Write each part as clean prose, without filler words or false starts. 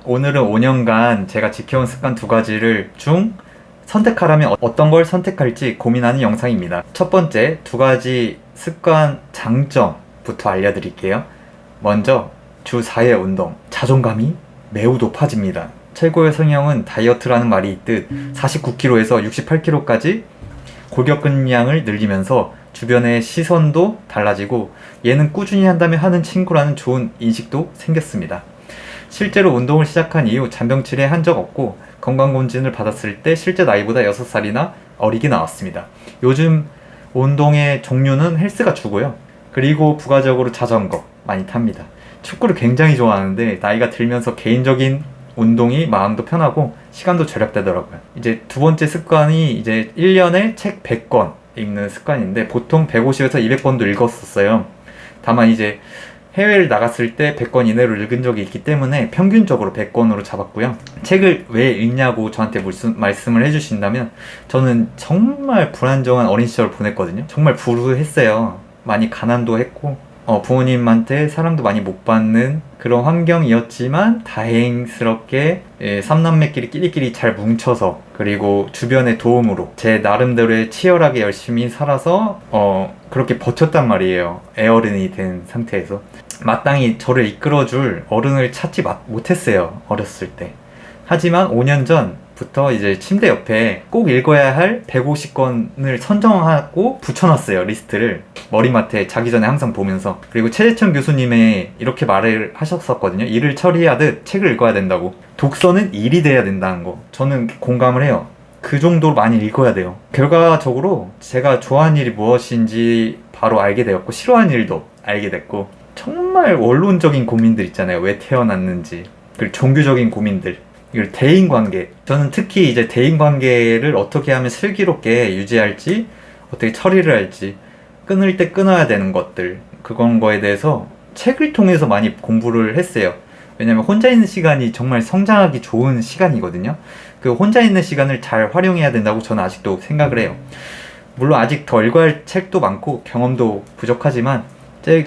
오늘은 5년간 제가 지켜온 습관 2가지를 중 선택하라면 어떤 걸 선택할지 고민하는 영상입니다. 첫 번째, 2가지 습관 장점부터 알려드릴게요. 먼저, 주 4회 운동. 자존감이 매우 높아집니다. 최고의 성형은 다이어트라는 말이 있듯 49kg에서 68kg까지 골격근량을 늘리면서 주변의 시선도 달라지고 얘는 꾸준히 한다면 하는 친구라는 좋은 인식도 생겼습니다. 실제로 운동을 시작한 이후 잔병치레 한 적 없고 건강검진을 받았을 때 실제 나이보다 6살이나 어리게 나왔습니다. 요즘 운동의 종류는 헬스가 주고요. 그리고 부가적으로 자전거 많이 탑니다. 축구를 굉장히 좋아하는데 나이가 들면서 개인적인 운동이 마음도 편하고 시간도 절약되더라고요. 이제 2번째 습관이 이제 1년에 책 100권 읽는 습관인데 보통 150에서 200권도 읽었었어요. 다만 이제 해외를 나갔을 때 100권 이내로 읽은 적이 있기 때문에 평균적으로 100권으로 잡았고요. 책을 왜 읽냐고 저한테 말씀을 해주신다면 저는 정말 불안정한 어린 시절을 보냈거든요. 정말 불우했어요. 많이 가난도 했고 부모님한테 사랑도 많이 못 받는 그런 환경이었지만 다행스럽게 3남매끼리 끼리끼리 잘 뭉쳐서 그리고 주변의 도움으로 제 나름대로의 치열하게 열심히 살아서 그렇게 버텼단 말이에요. 애어른이 된 상태에서 마땅히 저를 이끌어줄 어른을 찾지 못했어요. 어렸을 때. 하지만 5년 전부터 이제 침대 옆에 꼭 읽어야 할 150권을 선정하고 붙여놨어요. 리스트를 머리맡에 자기 전에 항상 보면서. 그리고 최재천 교수님의 이렇게 말을 하셨었거든요. 일을 처리하듯 책을 읽어야 된다고. 독서는 일이 돼야 된다는 거 저는 공감을 해요. 그 정도로 많이 읽어야 돼요. 결과적으로 제가 좋아하는 일이 무엇인지 바로 알게 되었고 싫어하는 일도 알게 됐고 정말 원론적인 고민들 있잖아요. 왜 태어났는지 그리고 종교적인 고민들 그리고 대인관계 저는 특히 이제 대인관계를 어떻게 하면 슬기롭게 유지할지 어떻게 처리를 할지 끊을 때 끊어야 되는 것들 그런 거에 대해서 책을 통해서 많이 공부를 했어요. 왜냐면 혼자 있는 시간이 정말 성장하기 좋은 시간이거든요. 그 혼자 있는 시간을 잘 활용해야 된다고 저는 아직도 생각을 해요. 물론 아직 더 읽어야 할 책도 많고 경험도 부족하지만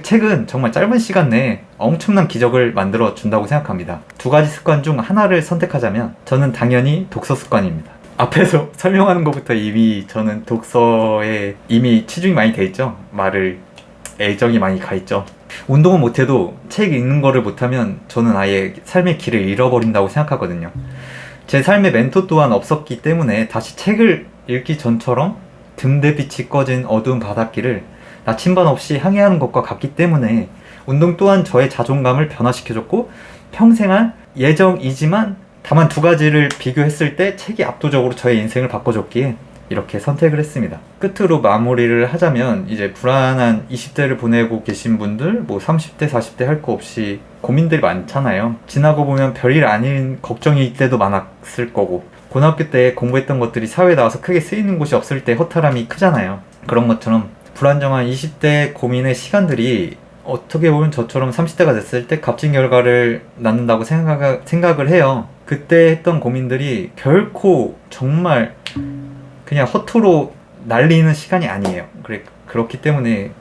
책은 정말 짧은 시간 내에 엄청난 기적을 만들어 준다고 생각합니다. 2가지 습관 중 하나를 선택하자면 저는 당연히 독서 습관입니다. 앞에서 설명하는 것부터 이미 저는 독서에 이미 치중이 많이 돼 있죠. 애정이 많이 가 있죠. 운동은 못해도 책 읽는 거를 못하면 저는 아예 삶의 길을 잃어버린다고 생각하거든요. 제 삶의 멘토 또한 없었기 때문에 다시 책을 읽기 전처럼 등대빛이 꺼진 어두운 바닷길을 나침반 없이 항해하는 것과 같기 때문에 운동 또한 저의 자존감을 변화시켜줬고 평생 할 예정이지만 다만 2가지를 비교했을 때 책이 압도적으로 저의 인생을 바꿔줬기에 이렇게 선택을 했습니다. 끝으로 마무리를 하자면 이제 불안한 20대를 보내고 계신 분들 30대 40대 할 거 없이 고민들이 많잖아요. 지나고 보면 별일 아닌 걱정일 때도 많았을 거고 고등학교 때 공부했던 것들이 사회에 나와서 크게 쓰이는 곳이 없을 때 허탈함이 크잖아요. 그런 것처럼 불안정한 20대 고민의 시간들이 어떻게 보면 저처럼 30대가 됐을 때 값진 결과를 낳는다고 생각을 해요. 그때 했던 고민들이 결코 정말 그냥 허투루 날리는 시간이 아니에요. 그렇기 때문에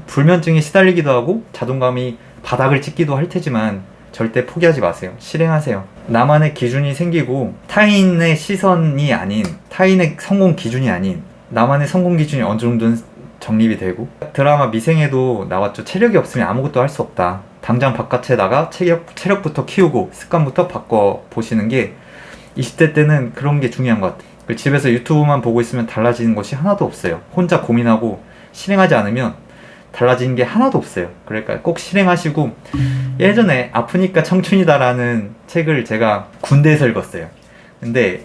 불면증에 시달리기도 하고 자존감이 바닥을 찍기도 할 테지만 절대 포기하지 마세요. 실행하세요. 나만의 기준이 생기고 타인의 시선이 아닌 타인의 성공 기준이 아닌 나만의 성공 기준이 어느 정도는 정립이 되고 드라마 미생에도 나왔죠. 체력이 없으면 아무것도 할 수 없다. 당장 바깥에 나가 체력부터 키우고 습관부터 바꿔보시는 게 20대 때는 그런 게 중요한 것 같아요. 집에서 유튜브만 보고 있으면 달라지는 것이 하나도 없어요. 혼자 고민하고 실행하지 않으면 달라지는 게 하나도 없어요. 그러니까 꼭 실행하시고 예전에 아프니까 청춘이다라는 책을 제가 군대에서 읽었어요. 근데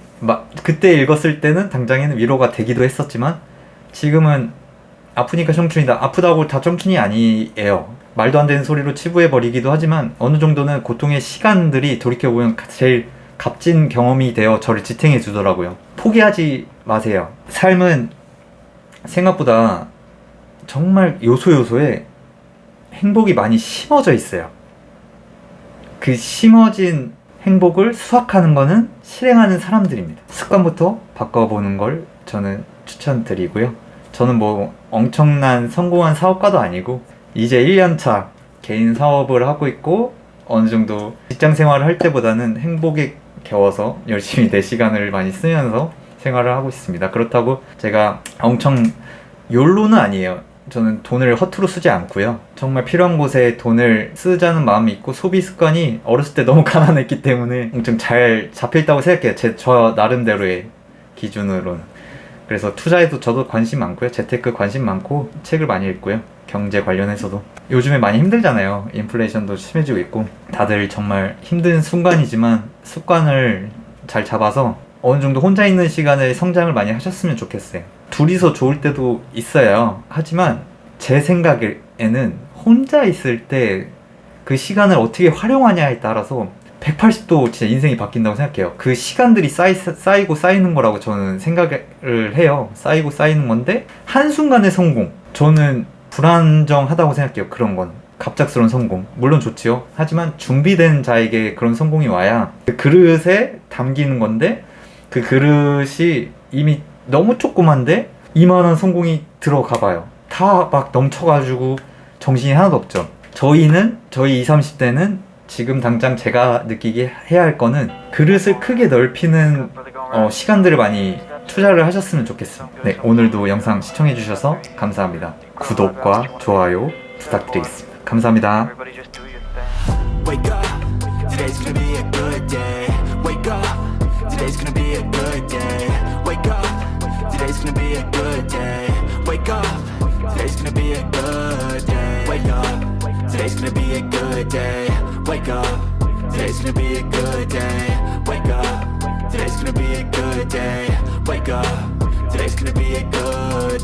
그때 읽었을 때는 당장에는 위로가 되기도 했었지만 지금은 아프니까 청춘이다. 아프다고 다 청춘이 아니에요. 말도 안 되는 소리로 치부해버리기도 하지만 어느 정도는 고통의 시간들이 돌이켜보면 제일 값진 경험이 되어 저를 지탱해 주더라고요. 포기하지 마세요. 삶은 생각보다 정말 요소요소에 행복이 많이 심어져 있어요. 그 심어진 행복을 수확하는 거는 실행하는 사람들입니다. 습관부터 바꿔보는 걸 저는 추천드리고요. 저는 엄청난 성공한 사업가도 아니고 이제 1년차 개인 사업을 하고 있고 어느 정도 직장 생활을 할 때보다는 행복에 겨워서 열심히 내 시간을 많이 쓰면서 생활을 하고 있습니다. 그렇다고 제가 엄청 욜로는 아니에요. 저는 돈을 허투루 쓰지 않고요. 정말 필요한 곳에 돈을 쓰자는 마음이 있고, 소비 습관이 어렸을 때 너무 가난했기 때문에 엄청 잘 잡혀있다고 생각해요. 저 나름대로의 기준으로는. 그래서 투자에도 저도 관심 많고요. 재테크 관심 많고 책을 많이 읽고요. 경제 관련해서도. 요즘에 많이 힘들잖아요. 인플레이션도 심해지고 있고. 다들 정말 힘든 순간이지만 습관을 잘 잡아서 어느 정도 혼자 있는 시간에 성장을 많이 하셨으면 좋겠어요. 둘이서 좋을 때도 있어요. 하지만 제 생각에는 혼자 있을 때 그 시간을 어떻게 활용하냐에 따라서 180도 진짜 인생이 바뀐다고 생각해요. 그 시간들이 쌓이고 쌓이는 거라고 저는 생각을 해요. 쌓이고 쌓이는 건데 한순간의 성공, 저는 불안정하다고 생각해요. 그런 건 갑작스러운 성공 물론 좋지요. 하지만 준비된 자에게 그런 성공이 와야 그 그릇에 담기는 건데, 그 그릇이 이미 너무 조그만데 이만한 성공이 들어가 봐요. 다 막 넘쳐가지고 정신이 하나도 없죠. 저희 20, 30대는 지금 당장 제가 느끼게 해야 할 거는 그릇을 크게 넓히는 시간들을 많이 투자를 하셨으면 좋겠어요. 네, 오늘도 영상 시청해주셔서 감사합니다. 구독과 좋아요 부탁드리겠습니다. 감사합니다. Wake up, today's gonna be a good day. Wake up, today's gonna be a good day. Wake up, today's gonna be a good day. Wake up, today's gonna be a good day. Wake up, today's gonna be a good day. Wake up, today's gonna be a good day. Wake up, today's gonna be a good day. Wake up, today's gonna be a good